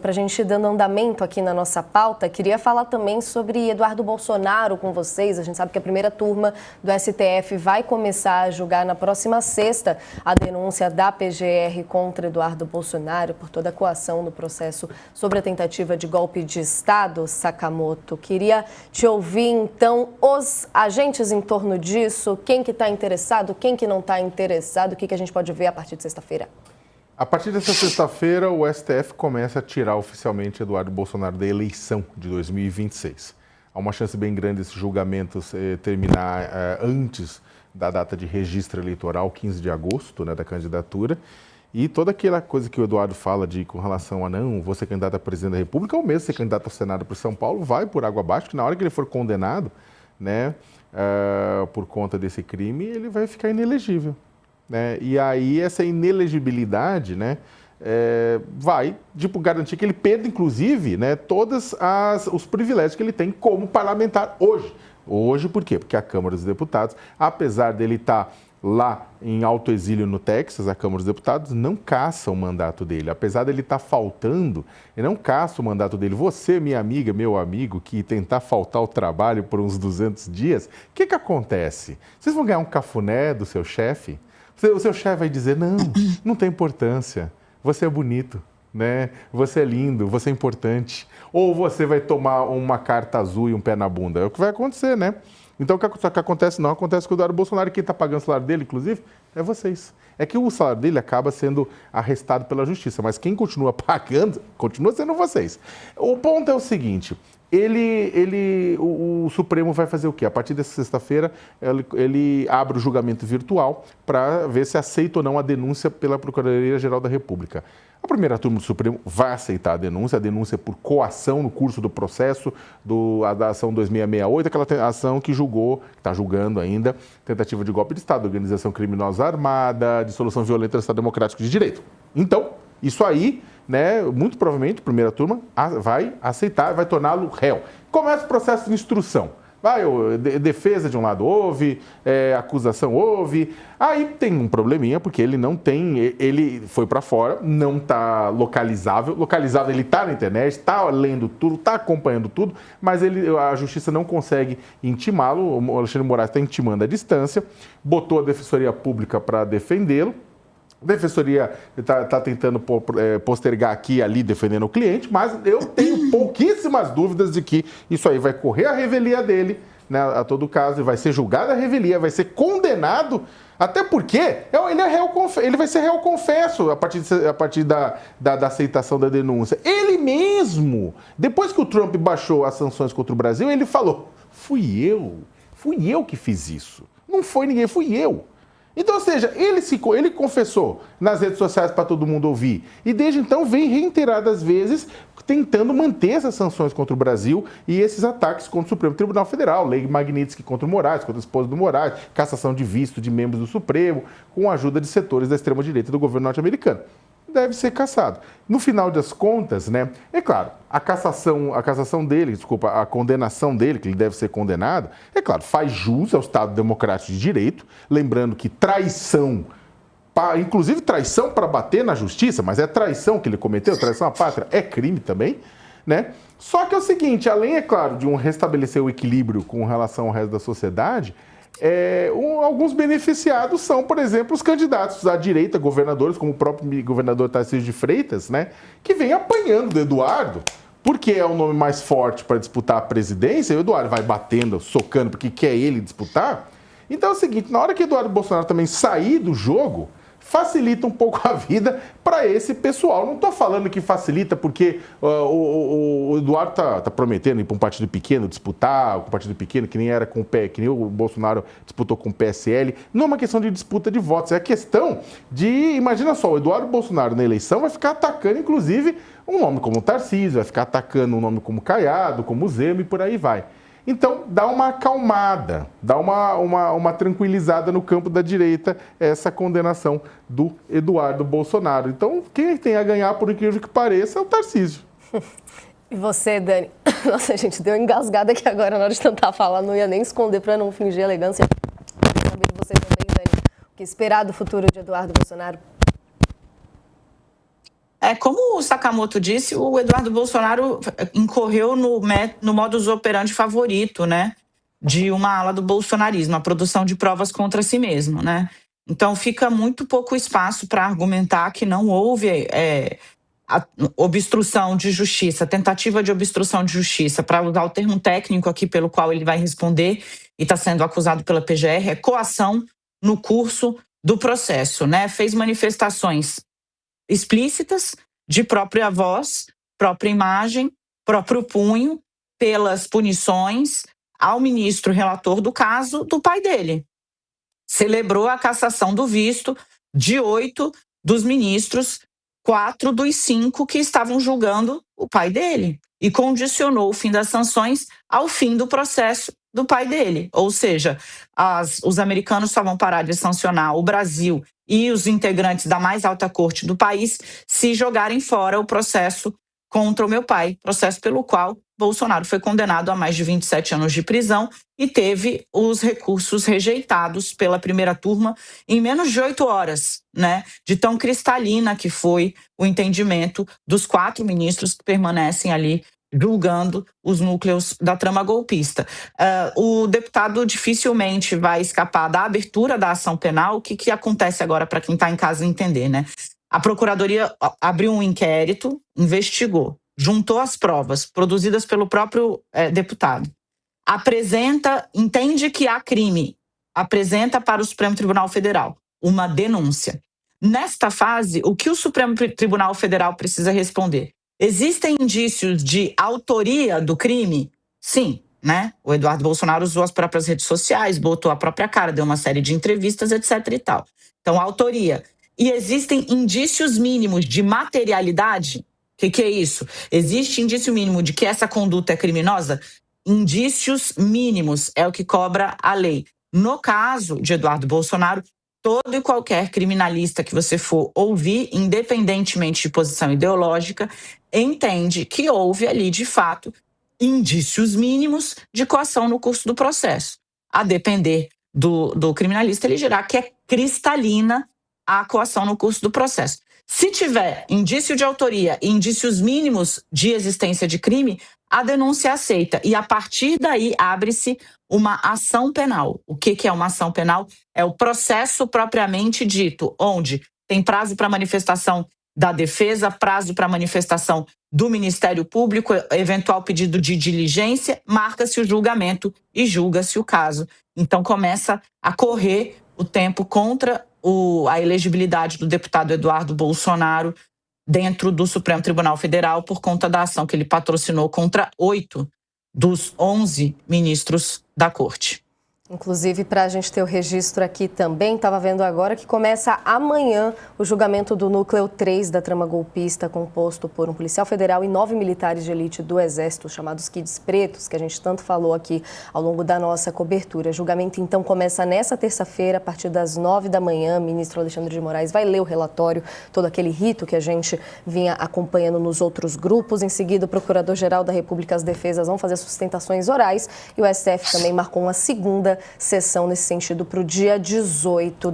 Para a gente ir dando andamento aqui na nossa pauta, queria falar também sobre Eduardo Bolsonaro com vocês. A gente sabe que a primeira turma do STF vai começar a julgar na próxima sexta a denúncia da PGR contra Eduardo Bolsonaro por toda a coação no processo sobre a tentativa de golpe de Estado. Sakamoto, queria te ouvir então os agentes em torno disso, quem que está interessado, quem que não está interessado, o que a gente pode ver a partir de sexta-feira? A partir dessa sexta-feira, o STF começa a tirar oficialmente Eduardo Bolsonaro da eleição de 2026. Há uma chance bem grande desse julgamento terminar antes da data de registro eleitoral, 15 de agosto, né, da candidatura. E toda aquela coisa que o Eduardo fala com relação a não, vou ser candidato a presidente da República, ou mesmo ser candidato ao Senado por São Paulo, vai por água abaixo, que na hora que ele for condenado, né, por conta desse crime, ele vai ficar inelegível. Né? E aí essa inelegibilidade, né, vai garantir que ele perda, inclusive, né, todos os privilégios que ele tem como parlamentar hoje. Hoje por quê? Porque a Câmara dos Deputados, apesar dele estar lá em alto exílio no Texas, a Câmara dos Deputados não caça o mandato dele. Apesar dele estar faltando, ele não caça o mandato dele. Você, minha amiga, meu amigo, que tentar faltar ao trabalho por uns 200 dias, o que acontece? Vocês vão ganhar um cafuné do seu chefe? O seu chefe vai dizer, não tem importância, você é bonito, né? Você é lindo, você é importante. Ou você vai tomar uma carta azul e um pé na bunda. É o que vai acontecer, né? Então, o que acontece não acontece com o Eduardo Bolsonaro. Quem está pagando o salário dele, inclusive, é vocês. É que o salário dele acaba sendo arrestado pela justiça, mas quem continua pagando, continua sendo vocês. O ponto é o seguinte, o Supremo vai fazer o quê? A partir dessa sexta-feira, ele abre o julgamento virtual para ver se aceita ou não a denúncia pela Procuradoria-Geral da República. A primeira turma do Supremo vai aceitar a denúncia por coação no curso do processo da ação 2668, aquela ação que está julgando ainda, tentativa de golpe de Estado, organização criminosa armada, dissolução violenta do Estado Democrático de Direito. Então, isso aí, né, muito provavelmente, a primeira turma vai aceitar, vai torná-lo réu. Começa o processo de instrução. Defesa de um lado houve, acusação houve. Aí tem um probleminha, porque ele foi para fora, não está localizável. Localizável, ele está na internet, está lendo tudo, está acompanhando tudo, mas a justiça não consegue intimá-lo. O Alexandre Moraes está intimando à distância, botou a Defensoria Pública para defendê-lo. A Defensoria está tentando postergar aqui e ali defendendo o cliente, mas eu tenho pouquíssimas dúvidas de que isso aí vai correr a revelia dele, né, a todo caso, e vai ser julgado a revelia, vai ser condenado, até porque ele vai ser réu confesso a partir da aceitação da denúncia. Ele mesmo, depois que o Trump baixou as sanções contra o Brasil, ele falou, fui eu que fiz isso, não foi ninguém, fui eu. Então, ou seja, ele confessou nas redes sociais para todo mundo ouvir e desde então vem reiteradas vezes tentando manter essas sanções contra o Brasil e esses ataques contra o Supremo Tribunal Federal, lei Magnitsky contra o Moraes, contra a esposa do Moraes, cassação de visto de membros do Supremo, com a ajuda de setores da extrema-direita do governo norte-americano. Deve ser cassado. No final das contas, né, é claro, a condenação dele, que ele deve ser condenado, é claro, faz jus ao Estado Democrático de Direito, lembrando que traição, inclusive traição para bater na justiça, mas é traição que ele cometeu, traição à pátria, é crime também, né? Só que é o seguinte, além, é claro, de restabelecer o equilíbrio com relação ao resto da sociedade, alguns beneficiados são, por exemplo, os candidatos à direita, governadores, como o próprio governador Tarcísio de Freitas, né, que vem apanhando do Eduardo, porque é o nome mais forte para disputar a presidência, e o Eduardo vai batendo, socando, porque quer ele disputar. Então é o seguinte, na hora que Eduardo Bolsonaro também sair do jogo, facilita um pouco a vida para esse pessoal. Não estou falando que facilita porque o Eduardo está prometendo ir para um partido pequeno, disputar com um partido pequeno, que nem era com o que nem o Bolsonaro disputou com o PSL. Não é uma questão de disputa de votos, é a questão de, imagina só, o Eduardo Bolsonaro na eleição vai ficar atacando, inclusive, um nome como Tarcísio, vai ficar atacando um nome como Caiado, como Zema e por aí vai. Então, dá uma acalmada, dá uma tranquilizada no campo da direita essa condenação do Eduardo Bolsonaro. Então, quem tem a ganhar, por incrível que pareça, é o Tarcísio. E você, Dani? Nossa, gente, deu engasgada aqui agora na hora de tentar falar, não ia nem esconder para não fingir elegância. Queria saber de você também, Dani, o que esperar do futuro de Eduardo Bolsonaro? Como o Sakamoto disse, o Eduardo Bolsonaro incorreu no modus operandi favorito, né, de uma ala do bolsonarismo, a produção de provas contra si mesmo, né? Então fica muito pouco espaço para argumentar que não houve a obstrução de justiça, tentativa de obstrução de justiça, para usar o termo técnico aqui pelo qual ele vai responder e está sendo acusado pela PGR, é coação no curso do processo, né? Fez manifestações explícitas de própria voz, própria imagem, próprio punho, pelas punições ao ministro relator do caso do pai dele. Celebrou a cassação do visto de 8 dos ministros, 4 dos 5 que estavam julgando o pai dele, e condicionou o fim das sanções ao fim do processo do pai dele. Ou seja, os americanos só vão parar de sancionar o Brasil e os integrantes da mais alta corte do país se jogarem fora o processo contra o meu pai, processo pelo qual Bolsonaro foi condenado a mais de 27 anos de prisão e teve os recursos rejeitados pela primeira turma em menos de 8 horas, né? De tão cristalina que foi o entendimento dos 4 ministros que permanecem ali julgando os núcleos da trama golpista. O deputado dificilmente vai escapar da abertura da ação penal. O que acontece agora, para quem está em casa entender, né? A Procuradoria abriu um inquérito, investigou, juntou as provas produzidas pelo próprio deputado, entende que há crime, apresenta para o Supremo Tribunal Federal uma denúncia. Nesta fase, o que o Supremo Tribunal Federal precisa responder? Existem indícios de autoria do crime? Sim, né? O Eduardo Bolsonaro usou as próprias redes sociais, botou a própria cara, deu uma série de entrevistas, etc. e tal. Então, autoria. E existem indícios mínimos de materialidade? O que é isso? Existe indício mínimo de que essa conduta é criminosa? Indícios mínimos é o que cobra a lei. No caso de Eduardo Bolsonaro, todo e qualquer criminalista que você for ouvir, independentemente de posição ideológica, entende que houve ali, de fato, indícios mínimos de coação no curso do processo. A depender do criminalista, ele dirá que é cristalina a coação no curso do processo. Se tiver indício de autoria e indícios mínimos de existência de crime, a denúncia é aceita. E, a partir daí, abre-se uma ação penal. O que é uma ação penal? É o processo propriamente dito, onde tem prazo para manifestação da defesa, prazo para manifestação do Ministério Público, eventual pedido de diligência, marca-se o julgamento e julga-se o caso. Então, começa a correr o tempo contra a elegibilidade do deputado Eduardo Bolsonaro dentro do Supremo Tribunal Federal por conta da ação que ele patrocinou contra 8 dos 11 ministros da Corte. Inclusive, para a gente ter o registro aqui também, estava vendo agora que começa amanhã o julgamento do núcleo 3 da trama golpista, composto por um policial federal e 9 militares de elite do Exército, chamados Kids Pretos, que a gente tanto falou aqui ao longo da nossa cobertura. O julgamento, então, começa nessa terça-feira, a partir das 9 da manhã. O ministro Alexandre de Moraes vai ler o relatório, todo aquele rito que a gente vinha acompanhando nos outros grupos. Em seguida, o Procurador-Geral da República e as defesas vão fazer sustentações orais e o STF também marcou uma segunda sessão nesse sentido para o dia 18